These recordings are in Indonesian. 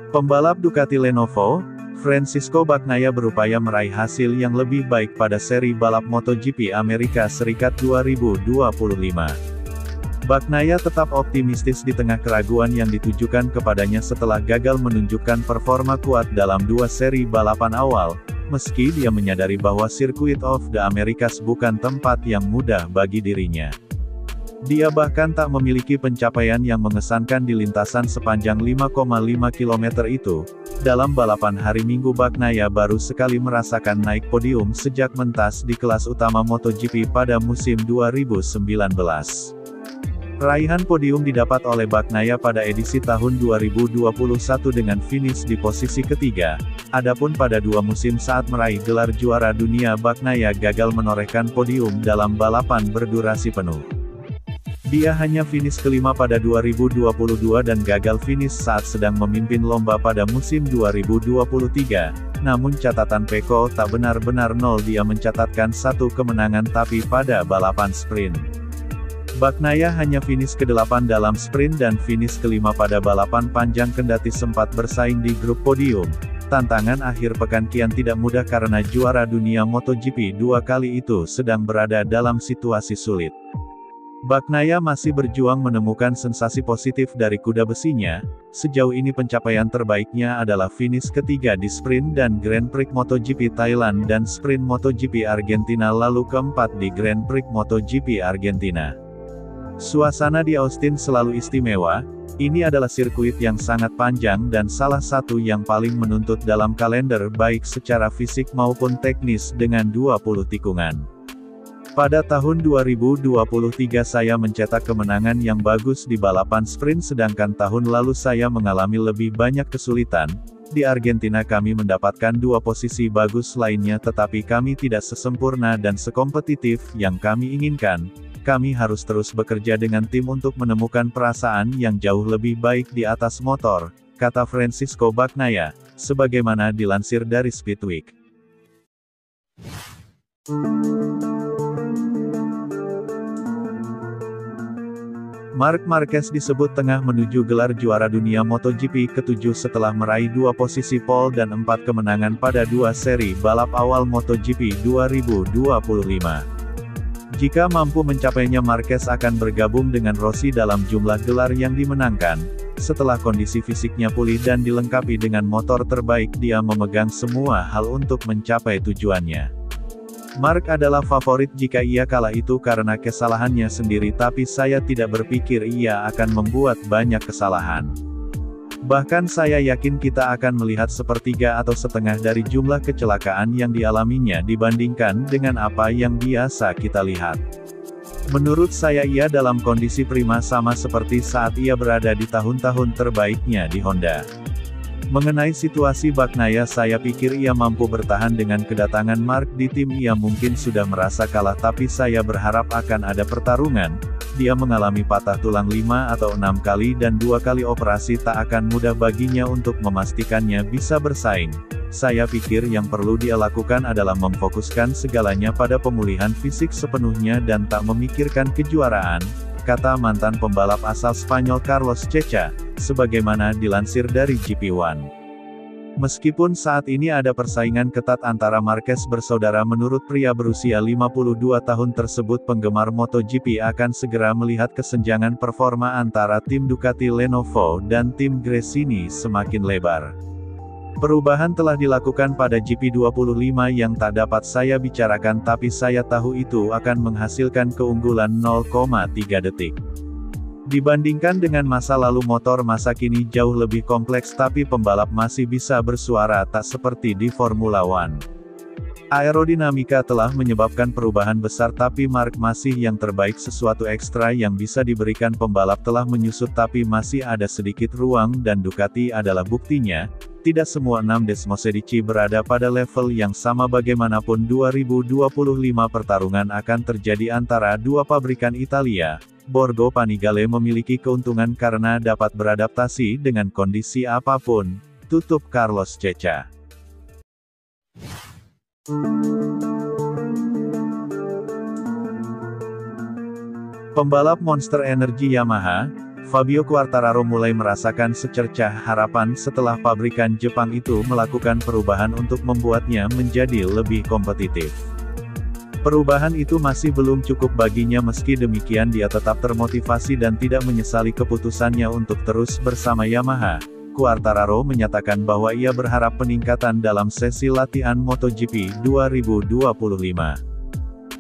Pembalap Ducati Lenovo, Francisco Bagnaia berupaya meraih hasil yang lebih baik pada seri balap MotoGP Amerika Serikat 2025. Bagnaia tetap optimistis di tengah keraguan yang ditujukan kepadanya setelah gagal menunjukkan performa kuat dalam dua seri balapan awal, meski dia menyadari bahwa Circuit of the Americas bukan tempat yang mudah bagi dirinya. Dia bahkan tak memiliki pencapaian yang mengesankan di lintasan sepanjang 5,5 km itu. Dalam balapan hari Minggu Bagnaia baru sekali merasakan naik podium sejak mentas di kelas utama MotoGP pada musim 2019. Raihan podium didapat oleh Bagnaia pada edisi tahun 2021 dengan finish di posisi ketiga. Adapun pada dua musim saat meraih gelar juara dunia Bagnaia gagal menorehkan podium dalam balapan berdurasi penuh. Dia hanya finish kelima pada 2022 dan gagal finish saat sedang memimpin lomba pada musim 2023. Namun catatan Pecco tak benar-benar nol, dia mencatatkan satu kemenangan tapi pada balapan sprint. Bagnaia hanya finish ke-8 dalam sprint dan finish kelima pada balapan panjang kendati sempat bersaing di grup podium. Tantangan akhir pekan kian tidak mudah karena juara dunia MotoGP dua kali itu sedang berada dalam situasi sulit. Bagnaia masih berjuang menemukan sensasi positif dari kuda besinya. Sejauh ini pencapaian terbaiknya adalah finish ketiga di sprint dan Grand Prix MotoGP Thailand dan sprint MotoGP Argentina lalu keempat di Grand Prix MotoGP Argentina. Suasana di Austin selalu istimewa. Ini adalah sirkuit yang sangat panjang dan salah satu yang paling menuntut dalam kalender baik secara fisik maupun teknis dengan 20 tikungan. Pada tahun 2023 saya mencetak kemenangan yang bagus di balapan sprint sedangkan tahun lalu saya mengalami lebih banyak kesulitan. Di Argentina kami mendapatkan dua posisi bagus lainnya tetapi kami tidak sesempurna dan sekompetitif yang kami inginkan. Kami harus terus bekerja dengan tim untuk menemukan perasaan yang jauh lebih baik di atas motor, kata Francisco Bagnaia, sebagaimana dilansir dari Speedweek. Marc Marquez disebut tengah menuju gelar juara dunia MotoGP ke-7 setelah meraih dua posisi pole dan 4 kemenangan pada dua seri balap awal MotoGP 2025. Jika mampu mencapainya Marquez akan bergabung dengan Rossi dalam jumlah gelar yang dimenangkan. Setelah kondisi fisiknya pulih dan dilengkapi dengan motor terbaik dia memegang semua hal untuk mencapai tujuannya. Marc adalah favorit jika ia kalah itu karena kesalahannya sendiri tapi saya tidak berpikir ia akan membuat banyak kesalahan. Bahkan saya yakin kita akan melihat sepertiga atau setengah dari jumlah kecelakaan yang dialaminya dibandingkan dengan apa yang biasa kita lihat. Menurut saya ia dalam kondisi prima sama seperti saat ia berada di tahun-tahun terbaiknya di Honda. Mengenai situasi Bagnaia saya pikir ia mampu bertahan dengan kedatangan Marc di tim ia mungkin sudah merasa kalah tapi saya berharap akan ada pertarungan. Dia mengalami patah tulang 5 atau 6 kali dan 2 kali operasi tak akan mudah baginya untuk memastikannya bisa bersaing. Saya pikir yang perlu dia lakukan adalah memfokuskan segalanya pada pemulihan fisik sepenuhnya dan tak memikirkan kejuaraan, kata mantan pembalap asal Spanyol Carlos Checa, sebagaimana dilansir dari GP1. Meskipun saat ini ada persaingan ketat antara Marquez bersaudara menurut pria berusia 52 tahun tersebut penggemar MotoGP akan segera melihat kesenjangan performa antara tim Ducati Lenovo dan tim Gresini semakin lebar. Perubahan telah dilakukan pada GP25 yang tak dapat saya bicarakan tapi saya tahu itu akan menghasilkan keunggulan 0,3 detik. Dibandingkan dengan masa lalu motor masa kini jauh lebih kompleks tapi pembalap masih bisa bersuara tak seperti di Formula One. Aerodinamika telah menyebabkan perubahan besar tapi Marc masih yang terbaik sesuatu ekstra yang bisa diberikan pembalap telah menyusut tapi masih ada sedikit ruang dan Ducati adalah buktinya. Tidak semua 6 Desmosedici berada pada level yang sama bagaimanapun 2025 pertarungan akan terjadi antara dua pabrikan Italia. Borgo Panigale memiliki keuntungan karena dapat beradaptasi dengan kondisi apapun, tutup Carlos Checa. Pembalap monster energi Yamaha, Fabio Quartararo mulai merasakan secercah harapan setelah pabrikan Jepang itu melakukan perubahan untuk membuatnya menjadi lebih kompetitif. Perubahan itu masih belum cukup baginya, meski demikian dia tetap termotivasi dan tidak menyesali keputusannya untuk terus bersama Yamaha. Quartararo menyatakan bahwa ia berharap peningkatan dalam sesi latihan MotoGP 2025.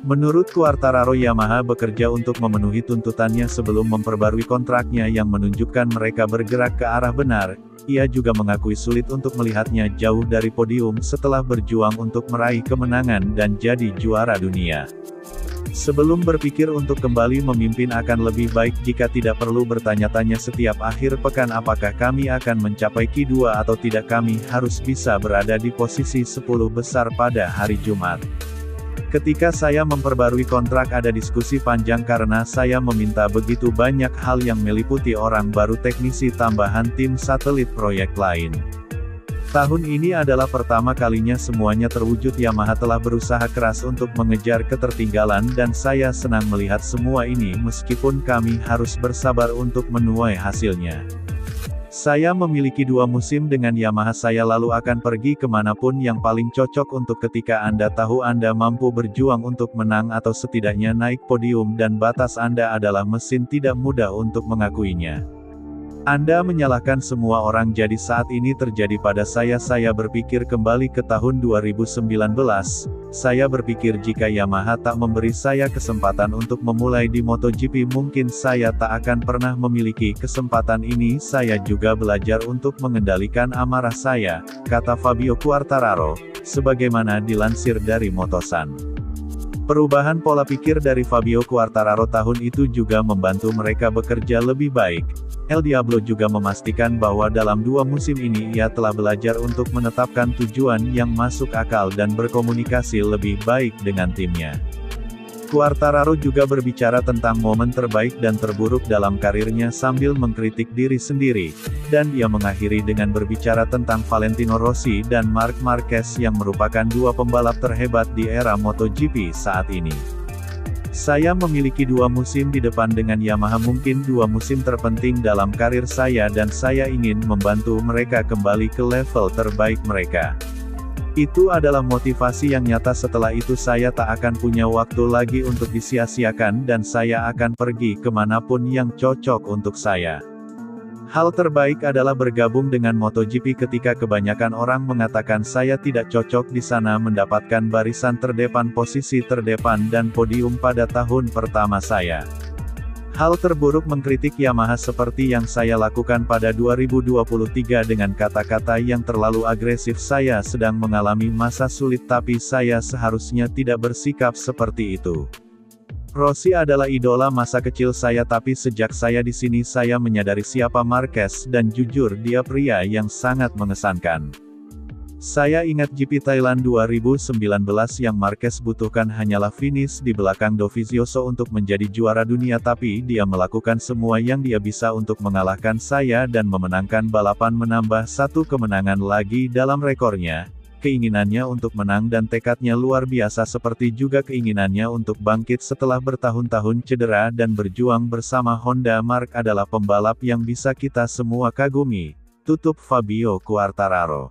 Menurut Quartararo, Yamaha bekerja untuk memenuhi tuntutannya sebelum memperbarui kontraknya yang menunjukkan mereka bergerak ke arah benar. Ia juga mengakui sulit untuk melihatnya jauh dari podium setelah berjuang untuk meraih kemenangan dan jadi juara dunia. Sebelum berpikir untuk kembali memimpin, akan lebih baik jika tidak perlu bertanya-tanya setiap akhir pekan apakah kami akan mencapai Q2 atau tidak. Kami harus bisa berada di posisi 10 besar pada hari Jumat. Ketika saya memperbarui kontrak ada diskusi panjang karena saya meminta begitu banyak hal yang meliputi orang baru, teknisi tambahan, tim satelit, proyek lain. Tahun ini adalah pertama kalinya semuanya terwujud. Yamaha telah berusaha keras untuk mengejar ketertinggalan dan saya senang melihat semua ini meskipun kami harus bersabar untuk menuai hasilnya. Saya memiliki 2 musim dengan Yamaha, saya lalu akan pergi kemanapun yang paling cocok untuk ketika Anda tahu Anda mampu berjuang untuk menang atau setidaknya naik podium dan batas Anda adalah mesin, tidak mudah untuk mengakuinya. Anda menyalahkan semua orang, jadi saat ini terjadi pada saya berpikir kembali ke tahun 2019, saya berpikir jika Yamaha tak memberi saya kesempatan untuk memulai di MotoGP mungkin saya tak akan pernah memiliki kesempatan ini. Saya juga belajar untuk mengendalikan amarah saya, kata Fabio Quartararo, sebagaimana dilansir dari Motosan. Perubahan pola pikir dari Fabio Quartararo tahun itu juga membantu mereka bekerja lebih baik. El Diablo juga memastikan bahwa dalam 2 musim ini ia telah belajar untuk menetapkan tujuan yang masuk akal dan berkomunikasi lebih baik dengan timnya. Quartararo juga berbicara tentang momen terbaik dan terburuk dalam karirnya sambil mengkritik diri sendiri, dan dia mengakhiri dengan berbicara tentang Valentino Rossi dan Marc Marquez yang merupakan 2 pembalap terhebat di era MotoGP saat ini. Saya memiliki 2 musim di depan dengan Yamaha, mungkin 2 musim terpenting dalam karir saya dan saya ingin membantu mereka kembali ke level terbaik mereka. Itu adalah motivasi yang nyata. Setelah itu saya tak akan punya waktu lagi untuk disia-siakan dan saya akan pergi kemanapun yang cocok untuk saya. Hal terbaik adalah bergabung dengan MotoGP ketika kebanyakan orang mengatakan saya tidak cocok di sana, mendapatkan barisan terdepan, posisi terdepan dan podium pada tahun pertama saya. Hal terburuk mengkritik Yamaha seperti yang saya lakukan pada 2023 dengan kata-kata yang terlalu agresif. Saya sedang mengalami masa sulit tapi saya seharusnya tidak bersikap seperti itu. Rossi adalah idola masa kecil saya tapi sejak saya di sini saya menyadari siapa Marquez dan jujur dia pria yang sangat mengesankan. Saya ingat GP Thailand 2019 yang Marquez butuhkan hanyalah finish di belakang Dovizioso untuk menjadi juara dunia, tapi dia melakukan semua yang dia bisa untuk mengalahkan saya dan memenangkan balapan, menambah 1 kemenangan lagi dalam rekornya. Keinginannya untuk menang dan tekadnya luar biasa, seperti juga keinginannya untuk bangkit setelah bertahun-tahun cedera dan berjuang bersama Honda. Marc adalah pembalap yang bisa kita semua kagumi, tutup Fabio Quartararo.